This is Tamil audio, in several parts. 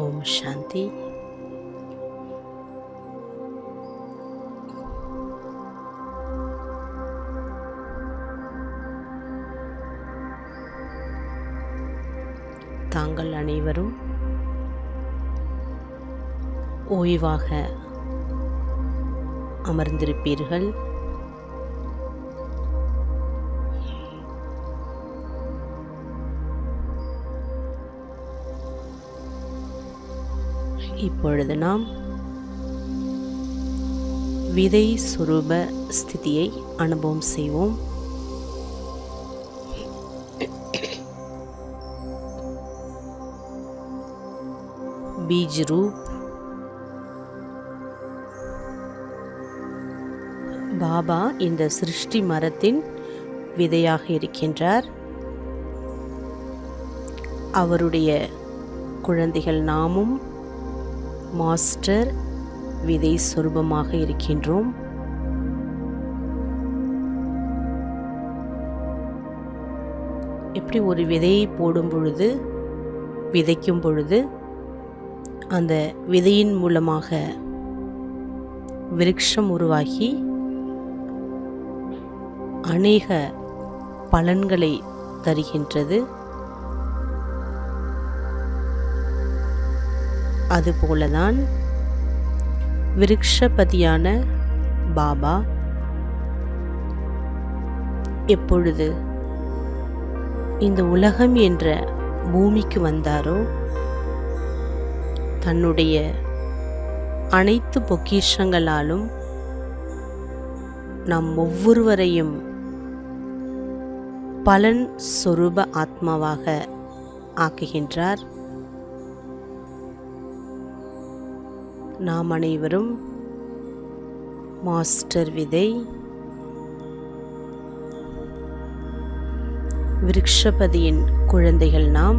ஓம் சாந்தி. தாங்கள் அனைவரும் ஓய்வாக அமர்ந்திருப்பீர்கள். இப்பொழுது நாம் விதை சுரூப ஸ்திதியை அனுபவம் செய்வோம். बीज रूप பாபா இந்த சிருஷ்டி மரத்தின் விதையாக இருக்கின்றார். அவருடைய குழந்தைகள் நாமும் மாஸ்டர் விதை சொரூபமாக இருக்கின்றோம். எப்படி ஒரு விதையை போடும் பொழுது, விதைக்கும் பொழுது அந்த விதையின் மூலமாக விருட்சம் உருவாகி அநேக பலன்களை தருகின்றது. அதுபோலதான் விருட்சபதியான பாபா எப்பொழுது இந்த உலகம் என்ற பூமிக்கு வந்தாரோ, தன்னுடைய அனைத்து பொக்கிஷங்களாலும் நம் ஒவ்வொருவரையும் பலன் சொரூப ஆத்மாவாக ஆக்குகின்றார். நாம் அனைவரும் மாஸ்டர் விதை, விருட்சபதியின் குழந்தைகள். நாம்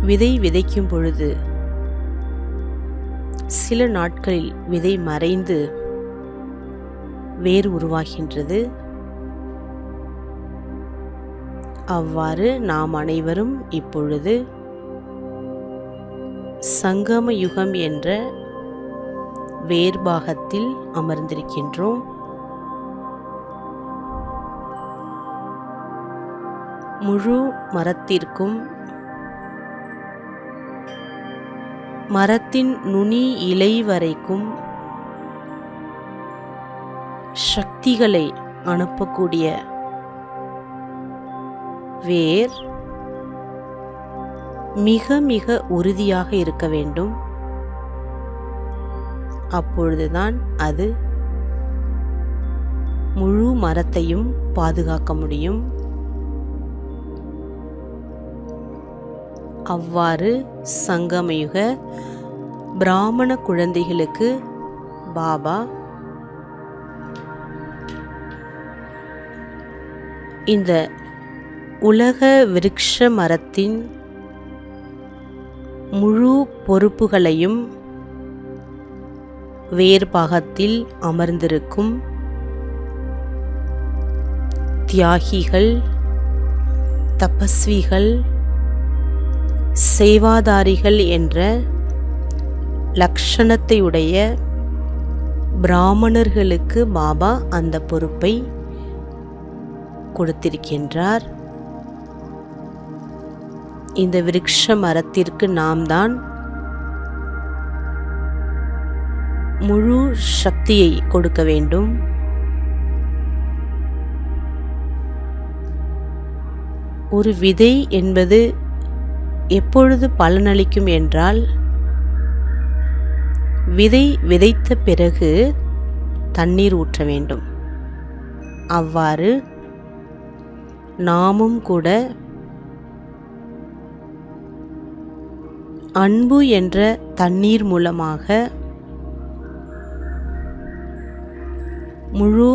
விதை விதைக்கும் பொழுது சில நாட்களில் விதை மறைந்து வேர் உருவாகின்றது. அவ்வாறு நாம் அனைவரும் இப்பொழுது சங்கம யுகம் என்ற வேர்பாகத்தில் அமர்ந்திருக்கின்றோம். முழு மரத்திற்கும் மரத்தின் நுனி இலை வரைக்கும் சக்திகளை அனுப்பக்கூடிய வேர் மிக மிக உறுதியாக இருக்க வேண்டும். அப்பொழுதுதான் அது முழு மரத்தையும் பாதுகாக்க முடியும். அவ்வாறு சங்கமயுக பிராமண குழந்தைகளுக்கு பாபா இந்த உலக விருட்ச மரத்தின் முழு பொறுப்புகளையும் வேர்பாகத்தில் அமர்ந்திருக்கும் தியாகிகள், தபஸ்விகள், சேவாதாரிகள் என்ற லட்சணத்தையுடைய பிராமணர்களுக்கு பாபா அந்த பொறுப்பை கொடுத்திருக்கின்றார். இந்த விருட்ச மரத்திற்கு நாம் தான் முழு சக்தியை கொடுக்க வேண்டும். ஒரு விதை என்பது எப்பொழுது பலனளிக்கும் என்றால், விதை விதைத்த பிறகு தண்ணீர் ஊற்ற வேண்டும். அவ்வாறு நாமும் கூட அன்பு என்ற தண்ணீர் மூலமாக முழு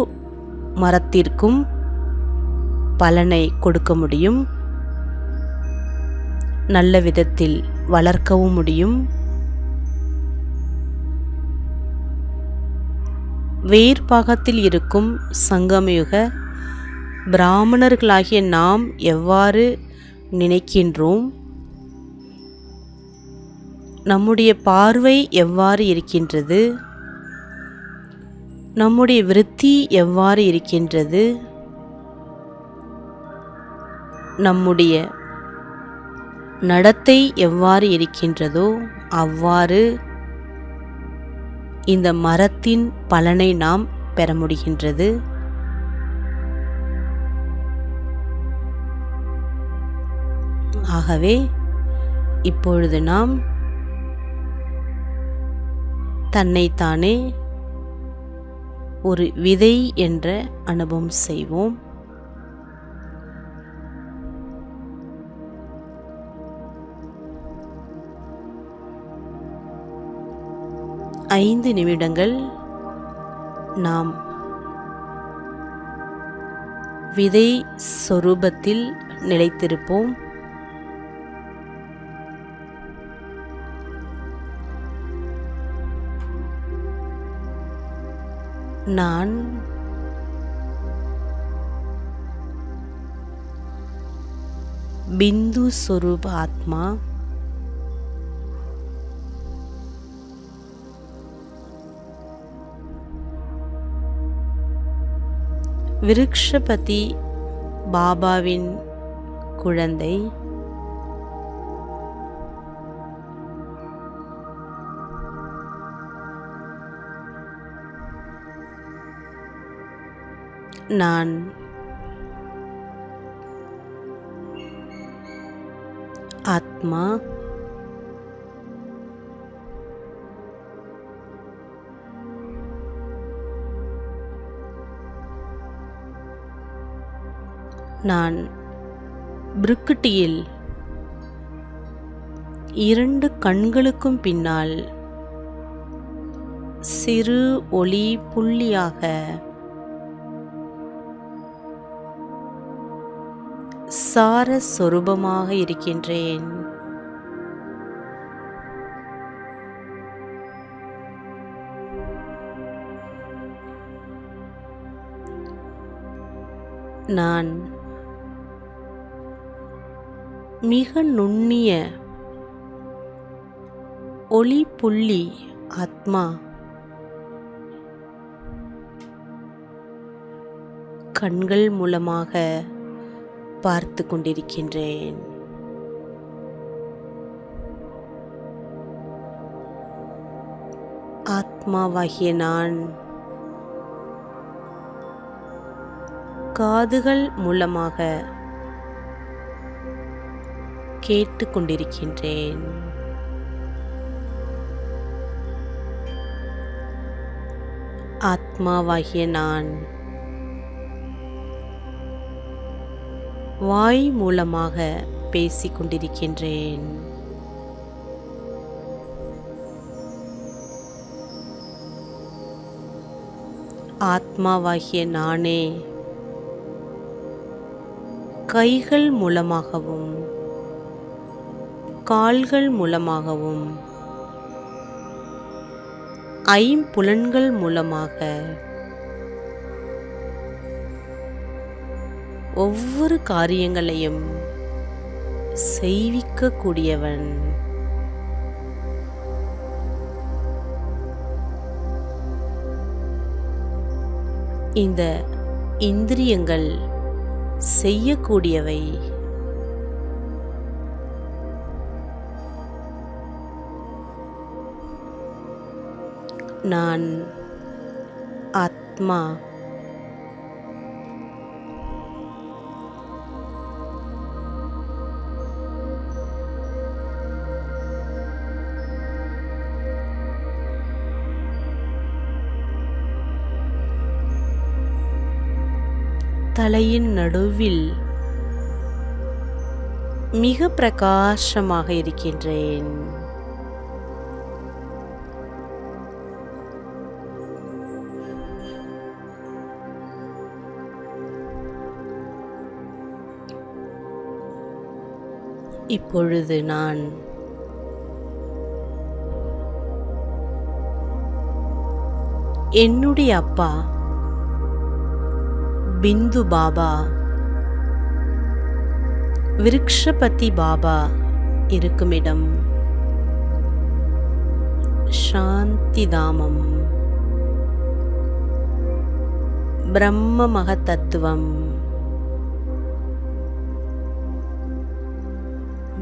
மரத்திற்கும் பலனை கொடுக்க முடியும். நல்ல விதத்தில் வளர்க்கவும் முடியும். வேர்பாகத்தில் இருக்கும் சங்கமயுக பிராமணர்களாகிய நாம் எவ்வாறு நினைக்கின்றோம், நம்முடைய பார்வை எவ்வாறு இருக்கின்றது, நம்முடைய விருத்தி எவ்வாறு இருக்கின்றது, நம்முடைய நடத்தை எவ்வாறு இருக்கின்றதோ அவ்வாறு இந்த மரத்தின் பலனை நாம் பெற முடிகின்றது. ஆகவே இப்பொழுது நாம் தன்னைத்தானே ஒரு விதை என்ற அனுபவம் செய்வோம். ஐந்து நிமிடங்கள் நாம் விதை சொரூபத்தில் நிலைத்திருப்போம். நான் பிந்து சொரூப ஆத்மா, விருக்ஷபதி பாபாவின் குழந்தை, நான் ஆத்மா, நான் பிருக்குட்டியில் இரண்டு கண்களுக்கும் பின்னால் சிறு ஒளி புள்ளியாக சார சொரூபமாக இருக்கின்றேன். நான் மிக நுண்ணிய ஒளி புள்ளி ஆத்மா, கண்கள் மூலமாக பார்த்து கொண்டிருக்கின்றேன். ஆத்மாவாகிய நான் காதுகள் மூலமாக கேட்டு கொண்டிருக்கின்றேன். ஆத்மாவாகிய நான் வாய் மூலமாக பேசிக் கொண்டிருக்கின்றேன். ஆத்மாவாகிய நானே கைகள் மூலமாகவும் கால்கள் மூலமாகவும் ஐம்புலன்கள் மூலமாக ஒவ்வொரு காரியங்களையும் செய்விக்கக்கூடியவன். இந்த இந்திரியங்கள் செய்யக்கூடியவை. நான் ஆத்மா, தலையின் நடுவில் மிக பிரகாசமாக இருக்கின்றேன். இப்பொழுது நான் என்னுடைய அப்பா பிந்து பாபா விருக்ஷபதி பாபா இருக்குமிடம் சாந்தி தாமம். பிரம்ம மகத்தத்துவம்,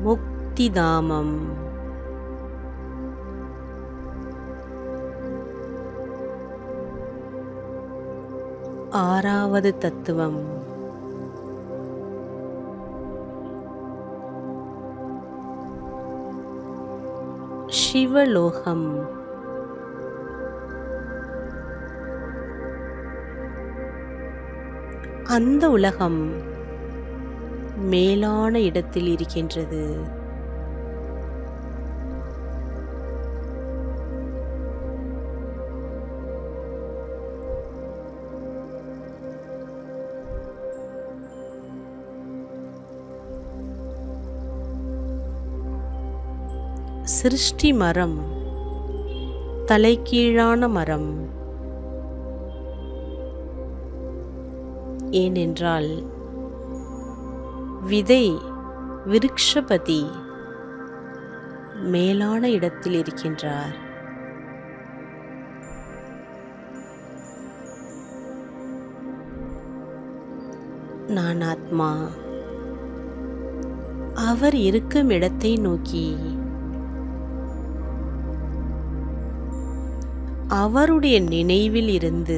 முக்தி தாமம், ஆறாவது தத்துவம் சிவலோகம். அந்த உலகம் மேலான இடத்தில் இருக்கின்றது. சிருஷ்டி மரம் தலைகீழான மரம். ஏனென்றால் விதை விருக்ஷபதி மேலான இடத்தில் இருக்கின்றார். நான் ஆத்மா. அவர் இருக்கும் இடத்தை நோக்கி அவருடைய நினைவில் இருந்து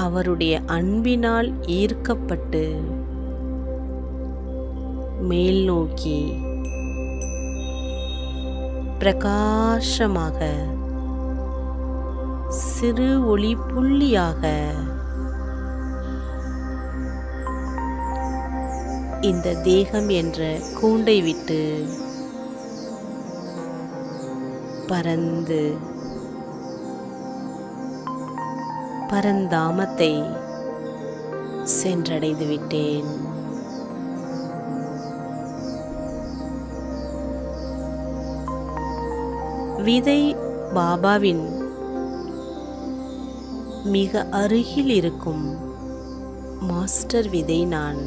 அவருடைய அன்பினால் ஈர்க்கப்பட்டு மேல் நோக்கி பிரகாசமாக சிறு ஒளி புள்ளியாக இந்த தேகம் என்ற கூண்டை விட்டு பறந்து பரந்தாமத்தை சென்றடைந்து விட்டேன். விதை பாபாவின் மிக அருகில் இருக்கும் மாஸ்டர் விதை நான்.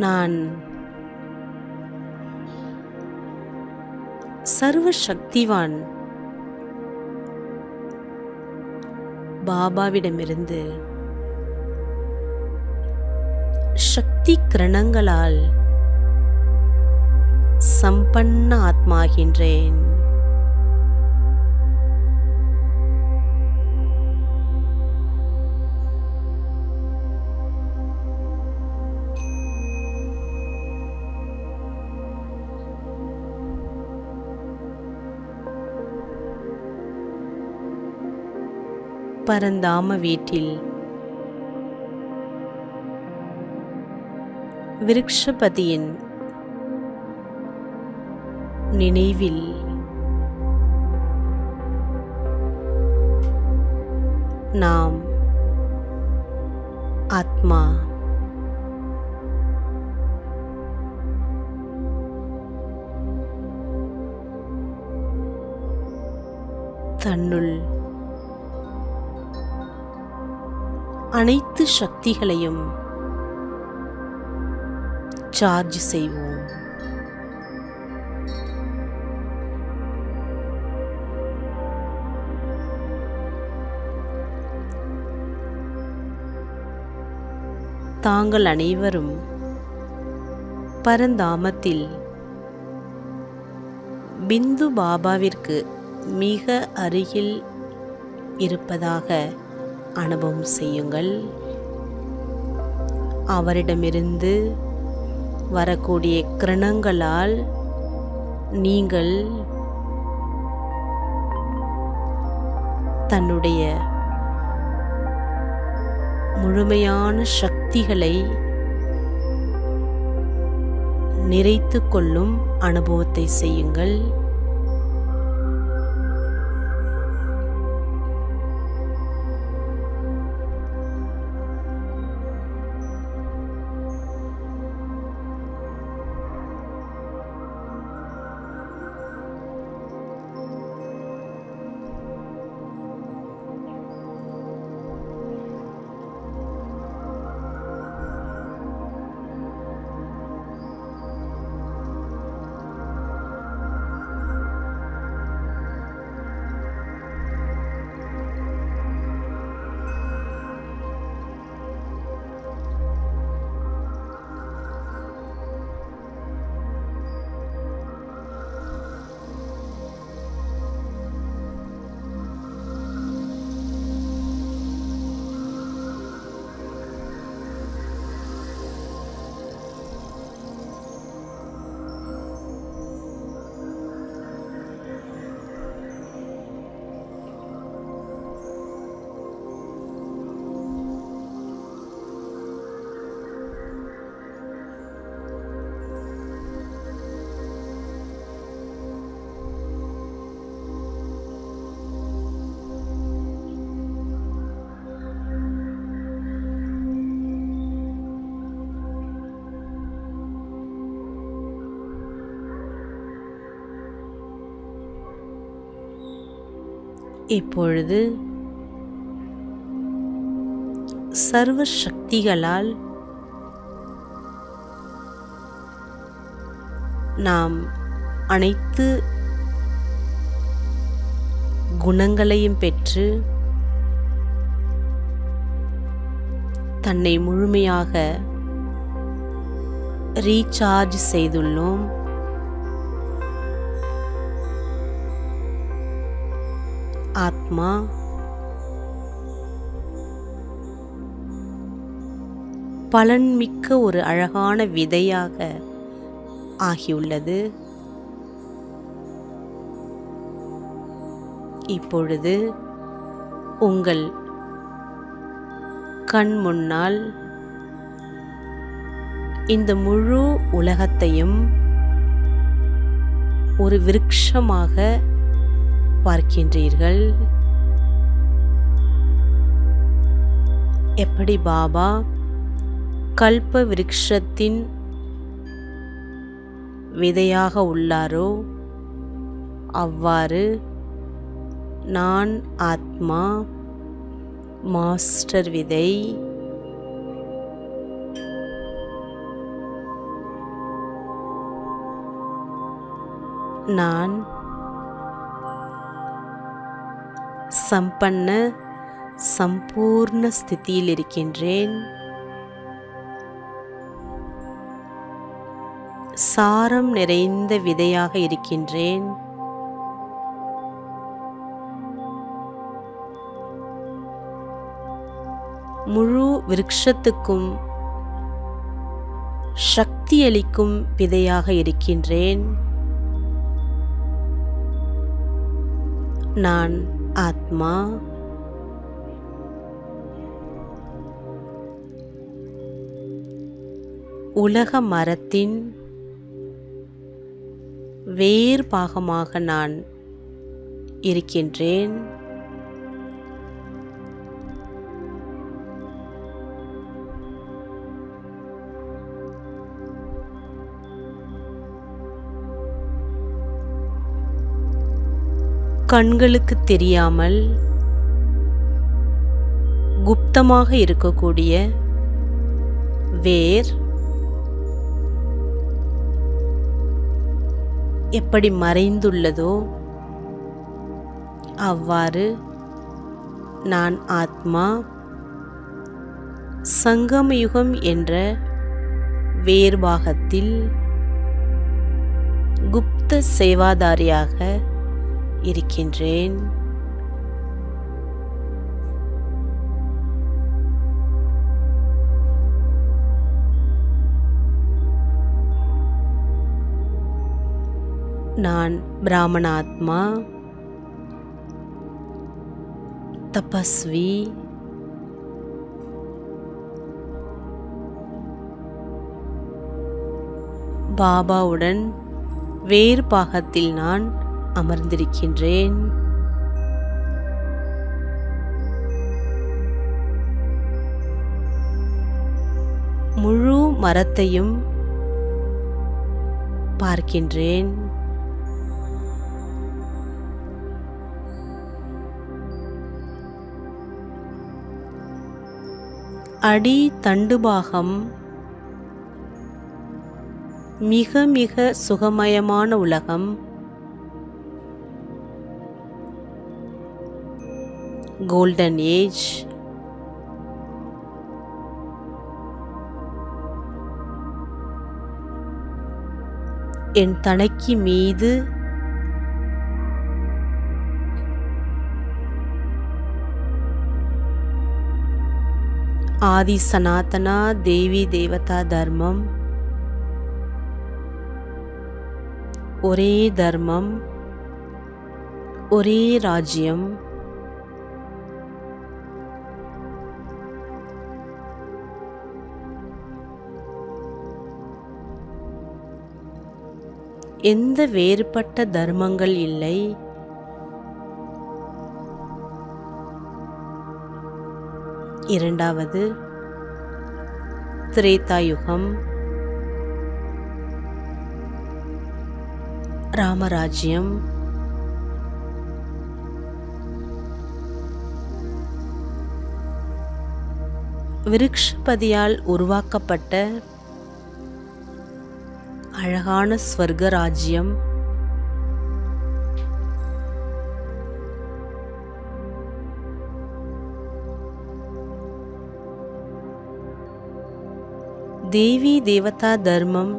நான் சர்வ சக்திவான் பாபாவிடமிருந்து சக்தி கிரணங்களால் சம்பன்ன ஆத்மாகின்றேன். பரந்தாம வீட்டில் விருக்ஷபதியின் நினைவில் நாம் ஆத்மா தன்னுள் அனைத்து சக்திகளையும் சார்ஜ் செய்வோம். தாங்கள் அனைவரும் பரந்தாமத்தில் பிந்து பாபாவிற்கு மிக அருகில் இருப்பதாக அனுபவம் செய்யுங்கள். அவரிடமிருந்து வரக்கூடிய கிரணங்களால் நீங்கள் தன்னுடைய முழுமையான சக்திகளை நிறைத்து கொள்ளும் அனுபவத்தை செய்யுங்கள். இப்பொழுது சர்வ சக்திகளால் நாம் அனைத்து குணங்களையும் பெற்று தன்னை முழுமையாக ரீசார்ஜ் செய்துள்ளோம். ஆத்மா பலன்மிக்க ஒரு அழகான விதையாக ஆகியுள்ளது. இப்பொழுது உங்கள் கண் முன்னால் இந்த முழு உலகத்தையும் ஒரு விருட்சமாக பார்க்கின்றீர்கள். எப்படி பாபா கல்ப விருட்சத்தின் விதையாக உள்ளாரோ அவ்வாறு நான் ஆத்மா மாஸ்டர் விதை நான் சம்பன்ன சம்பூர்ண ஸ்திதியில் இருக்கின்றேன். சாரம் நிறைந்த விதையாக இருக்கின்றேன். முழு விருட்சத்துக்கும் சக்தியளிக்கும் விதையாக இருக்கின்றேன். நான் ஆத்மா உலக மரத்தின் வேர் பாகமாக நான் இருக்கின்றேன். கண்களுக்கு தெரியாமல் குப்தமாக இருக்கக்கூடிய வேர் எப்படி மறைந்துள்ளதோ அவ்வாறு நான் ஆத்மா சங்கமயுகம் என்ற வேர்பாகத்தில் குப்த சேவாதாரியாக இருக்கின்றேன். நான் பிராமணாத்மா தபஸ்வி பாபாவுடன் வேறு பாகத்தில் நான் அமர்ந்திருக்கின்றேன். முழு மரத்தையும் பார்க்கின்றேன். அடி தண்டுபாகம் மிக மிக சுகமயமான உலகம். Golden age. என் தனக்கி மீது ஆதி சனாதனா தேவி தேவதா தர்மம், ஒரே தர்மம், ஒரே ராஜ்யம், எந்த வேறுபட்ட தர்மங்கள் இல்லை. இரண்டாவது திரேதாயுகம், ராமராஜ்யம். விருக்ஷபதியால் உருவாக்கப்பட்ட அழகான ஸ்வர்க ராஜ்யம் தேவி தேவதா தர்மம்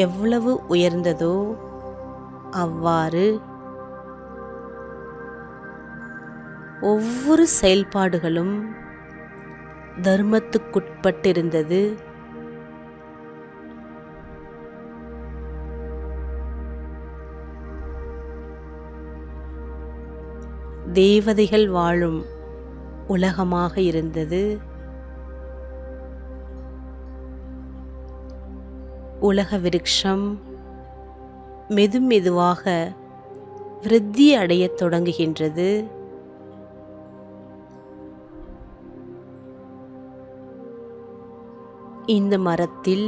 எவ்வளவு உயர்ந்ததோ அவ்வாறு ஒவ்வொரு செயல்பாடுகளும் தர்மத்துக்குட்பட்டிருந்தது. தேவதைகள் வாழும் உலகமாக இருந்தது. உலக விருட்சம் மெதுமெதுவாக விருத்தி அடையத் தொடங்குகின்றது. இந்த மரத்தில்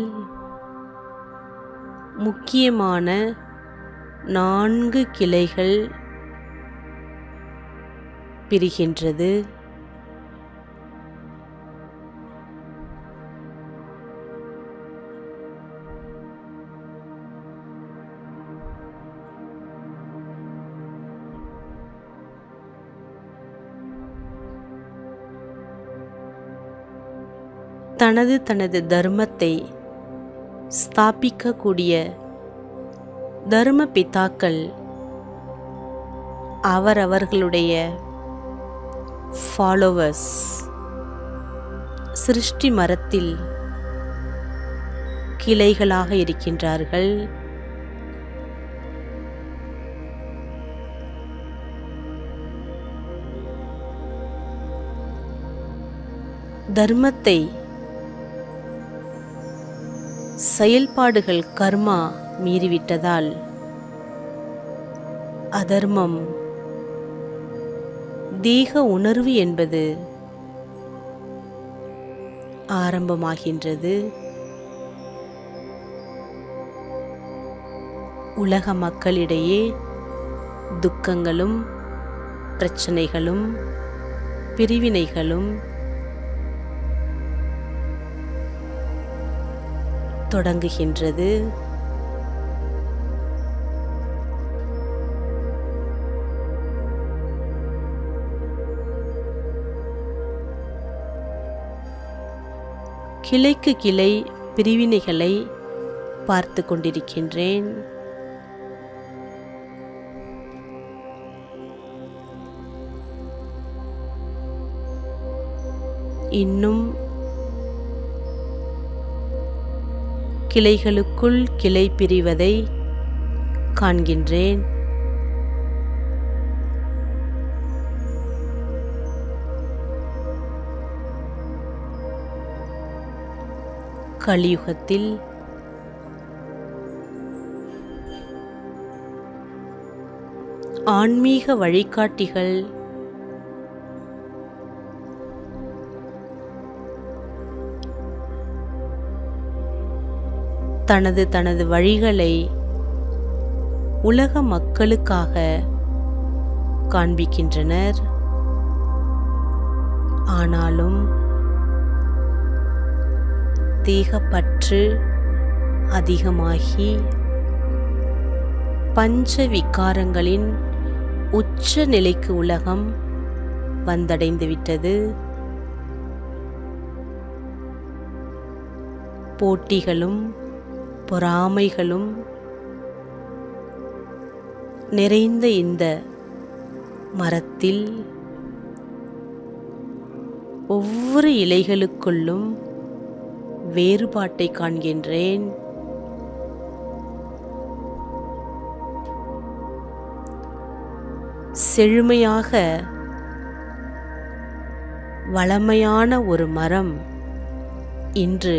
முக்கியமான 4 கிளைகள் பிரிகின்றது. தனது தர்மத்தை ஸ்தாபிக்கக்கூடிய தர்ம பிதாக்கள் அவரவர்களுடைய ஃபாலோவர்ஸ் சிருஷ்டி மரத்தில் கிளைகளாக இருக்கின்றார்கள். தர்மத்தை செயல்பாடுகள் கர்மா மீறிவிட்டதால் அதர்மம் தேக உணர்வு என்பது ஆரம்பமாகின்றது. உலக மக்களிடையே துக்கங்களும் பிரச்சனைகளும் பிரிவினைகளும் தொடங்குகின்றது. கிளைக்கு கிளை பிரிவினைகளை பார்த்து கொண்டிருக்கின்றேன். இன்னும் கிளைகளுக்குள் கிளை பிரிவதை காண்கின்றேன். கலியுகத்தில் ஆன்மீக வழிகாட்டிகள் தனது வழிகளை உலக மக்களுக்காக காண்பிக்கின்றனர். ஆனாலும் தேகப்பற்று அதிகமாகி பஞ்ச விகாரங்களின் உச்ச நிலைக்கு உலகம் வந்தடைந்துவிட்டது. போட்டிகளும் பொறாமைகளும் நிறைந்த இந்த மரத்தில் ஒவ்வொரு இலைகளுக்குள்ளும் வேறுபாட்டை காண்கின்றேன். செழுமையாக வளமையான ஒரு மரம் இன்று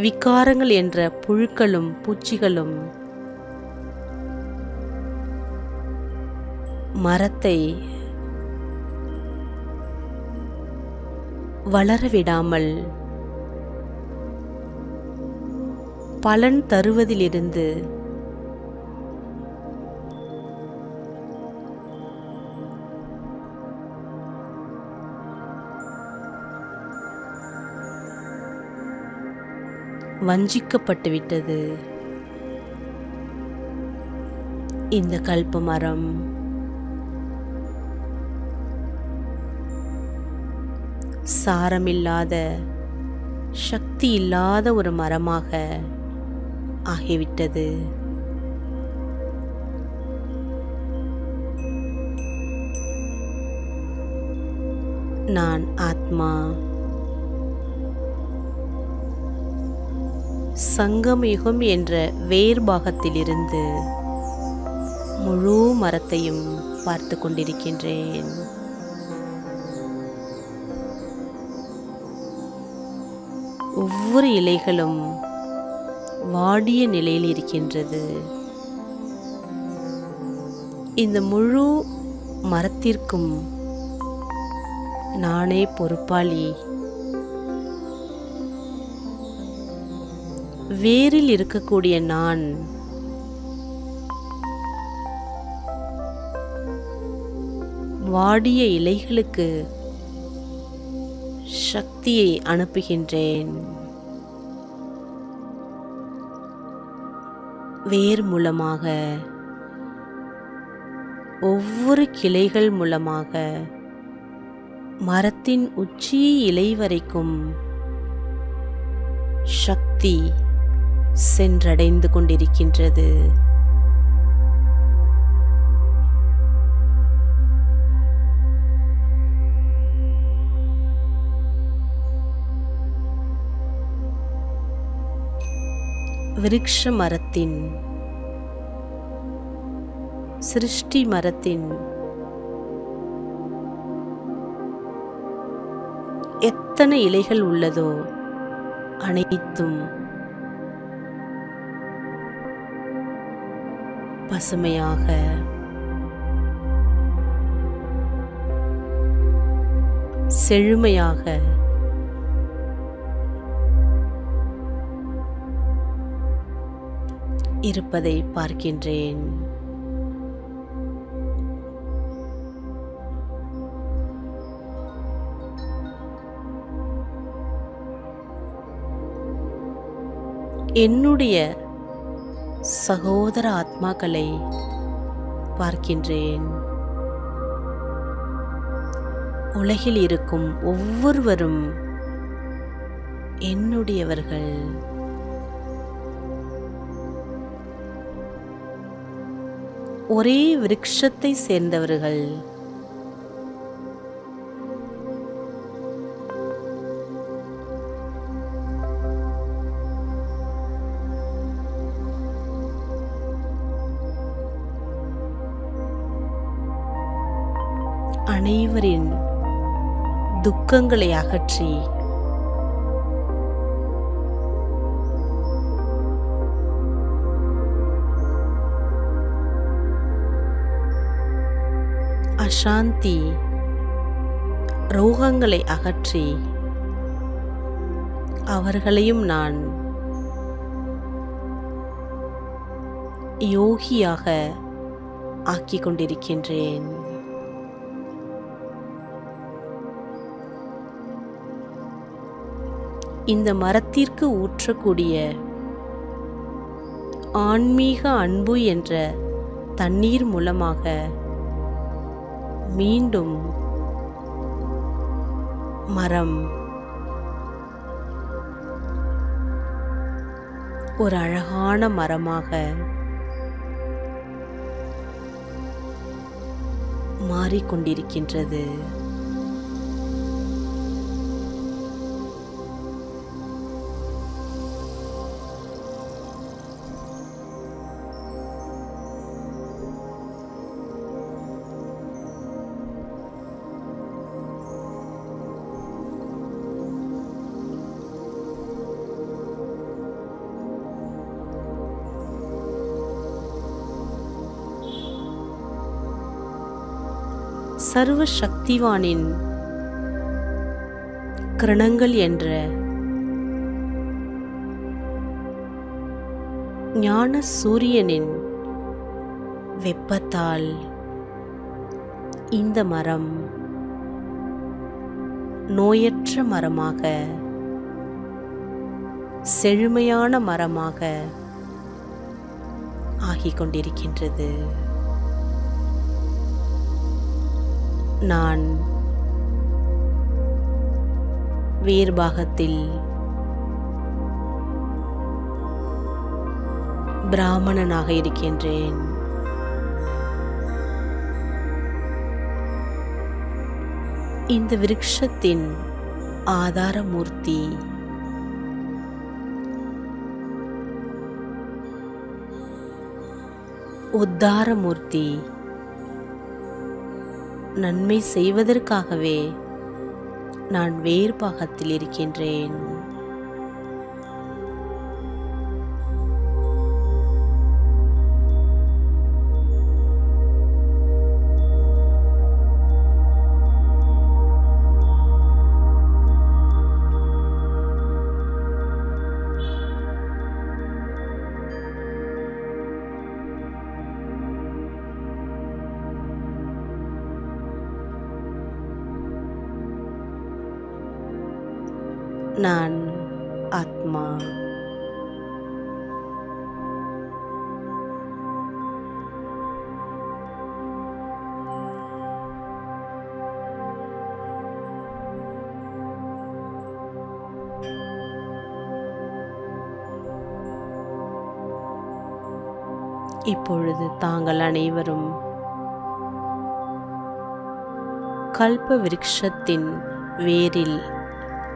விகாரங்கள் என்ற புழுக்களும் பூச்சிகளும் மரத்தை வளரவிடாமல் பலன் தருவதிலிருந்து வஞ்சிக்கப்பட்டு விட்டது. இந்த கல்ப மரம் சாரமில்லாத, சக்தி இல்லாத ஒரு மரமாக ஆகிவிட்டது. நான் ஆத்மா. சங்கமயுகம் என்ற வேர்பாகத்திலிருந்து முழு மரத்தையும் பார்த்து கொண்டிருக்கின்றேன். ஒவ்வொரு இலைகளும் வாடிய நிலையில் இருக்கின்றது. இந்த முழு மரத்திற்கும் நானே பொறுப்பாளி. வேரில் இருக்கக்கூடிய நான் வாடிய இலைகளுக்கு சக்தியை அனுப்புகின்றேன். வேர் மூலமாக, ஒவ்வொரு கிளைகள் மூலமாக, மரத்தின் உச்சி இலை வரைக்கும் சக்தி சென்றடைந்து கொண்டிருக்கின்றது. விருக்ஷ மரத்தின், சிருஷ்டி மரத்தின் எத்தனை இலைகள் உள்ளதோ அனைத்தும் பசுமையாக, செழுமையாக, இருப்பதை பார்க்கின்றேன். என்னுடைய சகோதர ஆத்மாக்களை பார்க்கின்றேன். உலகில் இருக்கும் ஒவ்வொருவரும் என்னுடையவர்கள். ஒரே விருட்சத்தை சேர்ந்தவர்கள். அனைவரின் துக்கங்களை அகற்றி அசாந்தி, ரோகங்களை அகற்றி அவர்களையும் நான் யோகியாக ஆக்கிக் கொண்டிருக்கின்றேன். இந்த மரத்திற்கு ஊற்றக்கூடிய ஆன்மீக அன்பு என்ற தண்ணீர் மூலமாக மீண்டும் மரம் ஒரு அழகான மரமாக மாறிக்கொண்டிருக்கின்றது. சர்வ சக்திவானின் கிரணங்கள் என்ற ஞான சூரியனின் வெப்பத்தால் இந்த மரம் நோயற்ற மரமாக செழுமையான மரமாக ஆகிக் கொண்டிருக்கின்றது. நான் வேர் பாகத்தில் பிராமணனாக இருக்கின்றேன். இந்த விருட்சத்தின் ஆதாரமூர்த்தி உத்தாரமூர்த்தி நன்மை செய்வதற்காகவே நான் வேர் பாகத்தில் இருக்கின்றேன். நான் ஆத்மா. இப்பொழுது தாங்கள் அனைவரும் கல்ப விருட்சத்தின் வேரில்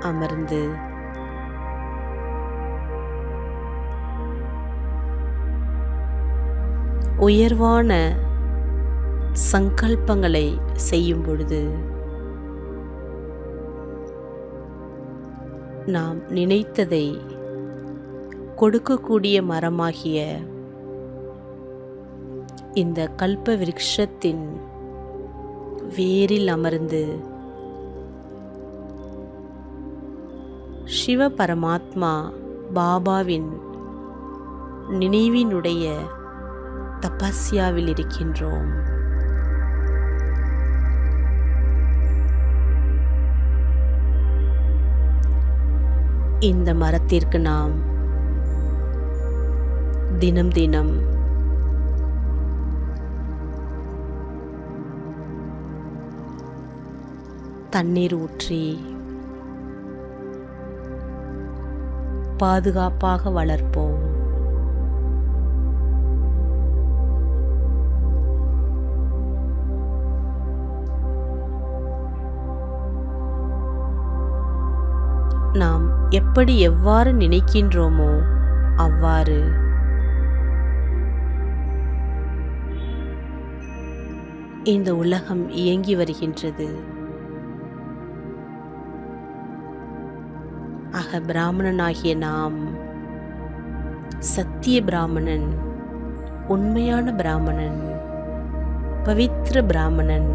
அமர்ந்து உயர்வான சங்கல்பங்களை செய்யும் பொழுது நாம் நினைத்ததை கொடுக்கக்கூடிய மரமாகிய இந்த கல்ப விருட்சத்தின் வேரில் அமர்ந்து சிவ பரமாத்மா பாபாவின் நினைவினுடைய தபஸ்யாவில் இருக்கின்றோம். இந்த மரத்திற்கு நாம் தினம் தினம் தண்ணீர் ஊற்றி பாதுகாப்பாக வளர்ப்போம். நாம் எவ்வாறு நினைக்கின்றோமோ அவ்வாறு இந்த உலகம் இயங்கி வருகின்றது. ஆக பிராமணனாகிய நாம் சத்திய பிராமணன், உண்மையான பிராமணன், பவித்திர பிராமணன்.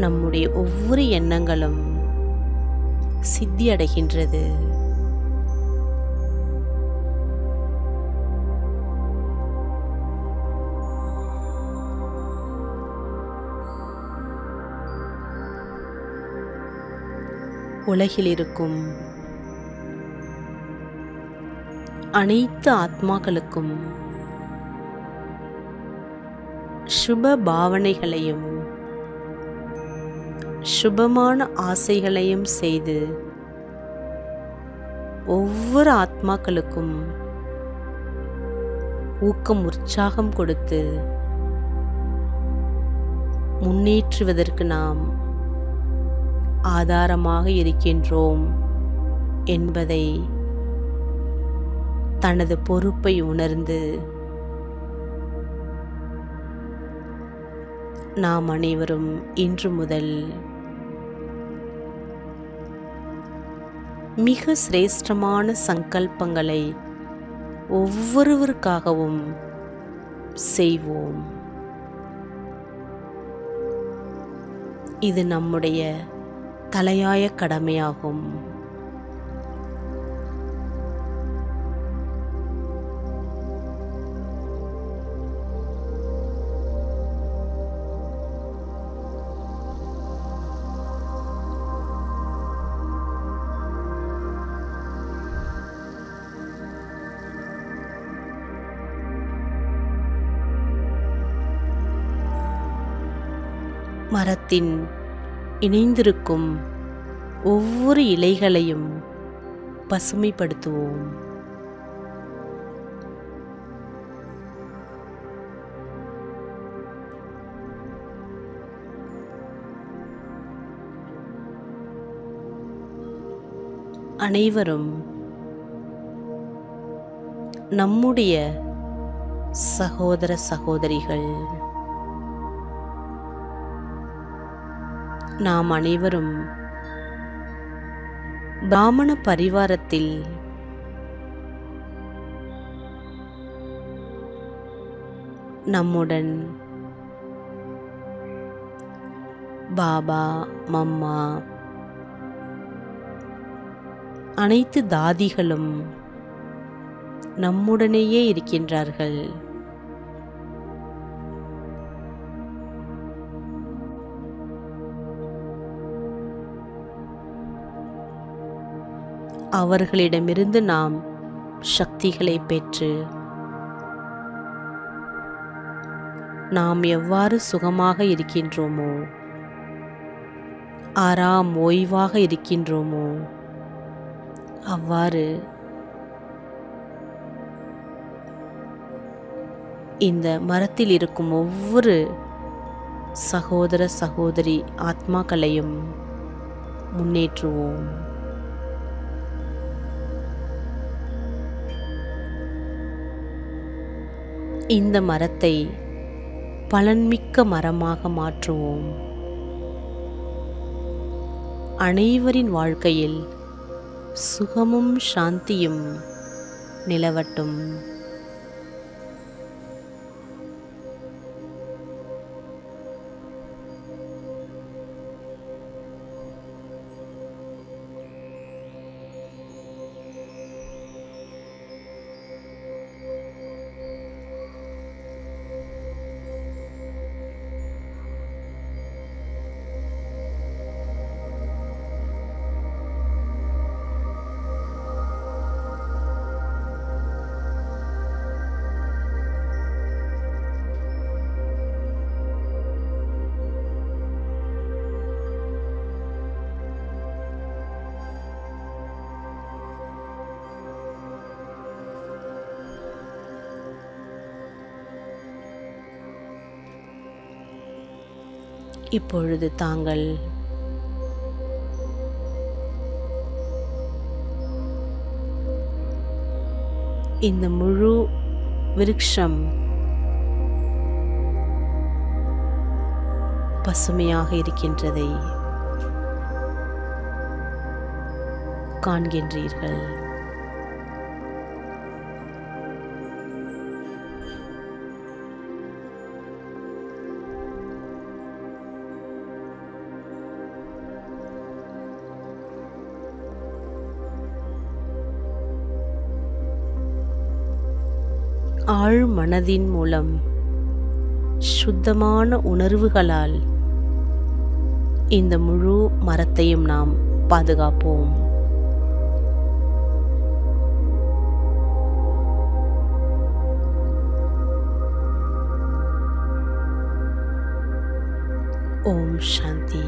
நம்முடைய ஒவ்வொரு எண்ணங்களும் சித்தி அடைகின்றது. உலகில் இருக்கும் அனைத்து ஆத்மாக்களுக்கும் சுப பாவனைகளையும் சுபமான ஆசைகளையும் செய்து ஒவ்வொரு ஆத்மாக்களுக்கும் ஊக்கம் உற்சாகம் கொடுத்து முன்னேற்றுவதற்கு நாம் ஆதாரமாக இருக்கின்றோம் என்பதை தனது பொறுப்பை உணர்ந்து நாம் அனைவரும் இன்று முதல் மிக சிரேஷ்டமான சங்கல்பங்களை ஒவ்வொருவருக்காகவும் செய்வோம். இது நம்முடைய தலையாய கடமையாகும். மரத்தின் இணைந்திருக்கும் ஒவ்வொரு இலைகளையும் பசுமைப்படுத்துவோம். அனைவரும் நம்முடைய சகோதர சகோதரிகள். நாம் அனைவரும் பிராமண பரிவாரத்தில் நம்முடன் பாபா, மம்மா, அனைத்து தாதிகளும் நம்முடனேயே இருக்கின்றார்கள். அவர்களிடமிருந்து நாம் சக்திகளை பெற்று நாம் எவ்வாறு சுகமாக இருக்கின்றோமோ, ஆறாம் ஓய்வாக இருக்கின்றோமோ, அவ்வாறு இந்த மரத்தில் இருக்கும் ஒவ்வொரு சகோதர சகோதரி ஆத்மாக்களையும் முன்னேற்றுவோம். இந்த மரத்தை பலன்மிக்க மரமாக மாற்றுவோம். அனைவரின் வாழ்க்கையில் சுகமும் சாந்தியும் நிலவட்டும். இப்பொழுது தாங்கள் இந்த முழு விருட்சம் பசுமையாக இருக்கின்றதை காண்கின்றீர்கள். ஆழ் மனதின் மூலம் சுத்தமான உணர்வுகளால் இந்த முழு மரத்தையும் நாம் பாதுகாப்போம். ஓம் சாந்தி.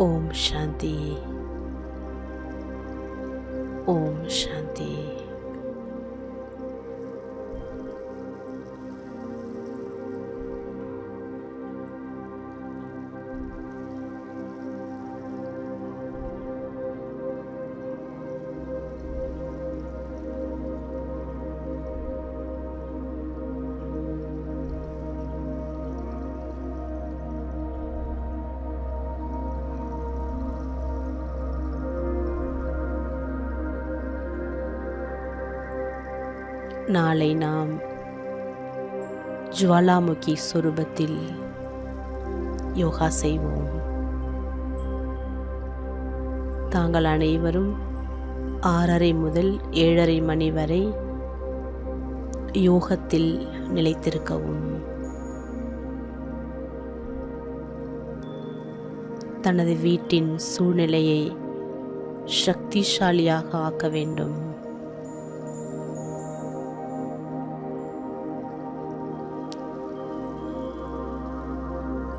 ஓம் சாந்தி. ஓம் சாந்தி. நாளை நாம் ஜுவாலாமுகி சொரூபத்தில் யோகா செய்வோம். தாங்கள் அனைவரும் 6:30 முதல் 7:30 மணி வரை யோகத்தில் நிலைத்திருக்கவும், தனது வீட்டின் சூழ்நிலையை சக்திசாலியாக ஆக்க வேண்டும்.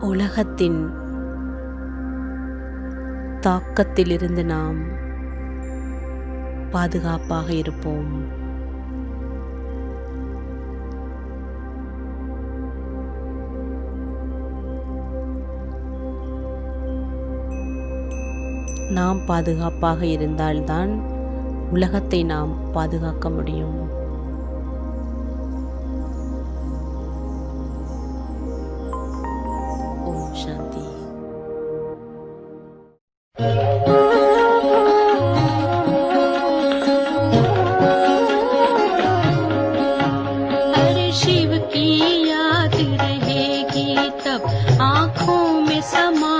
உலகத்தின் தாக்கத்திலிருந்து நாம் பாதுகாப்பாக இருப்போம். நாம் பாதுகாப்பாக இருந்தால்தான் உலகத்தை நாம் பாதுகாக்க முடியும். ஓம் சாந்தி. हर शिव की याद रहेगी तब आँखों में समा